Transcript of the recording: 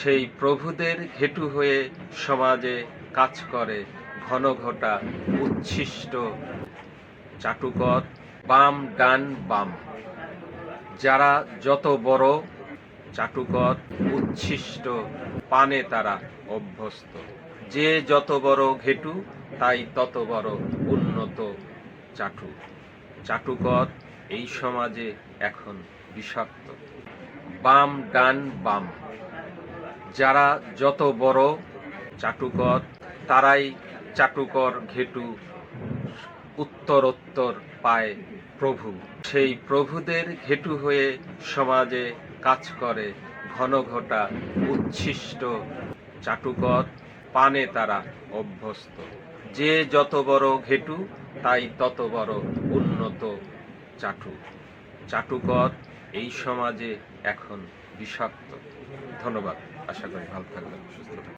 সেই প্রভুদের ঘেটু হয়ে সমাজে কাজ করে ঘনঘটা উচ্ছিষ্ট চাটুকর বাম ডান বাম। যারা যত বড় চাটুকর উচ্ছিষ্ট পানে তারা অভ্যস্ত। যে যত বড় ঘেটু তাই তত বড় উন্নত চাটু। চাটুকর এই সমাজে এখন বিষাক্ত। বাম ডান বাম। যারা যত বড় চাটুকর তারাই চাটুকর ঘেটু উত্তরোত্তর পায় প্রভু। সেই প্রভুদের ঘেটু হয়ে সমাজে কাজ করে ঘনঘটা উচ্ছিষ্ট চাটুকর পানে তারা অভ্যস্ত। যে যত বড় ঘেটু তাই তত বড় উন্নত চাটু। চাটুকর এই সমাজে এখন বিষাক্ত। ধন্যবাদ। আশা করি ভালো থাকবেন, সুস্থ থাকবেন।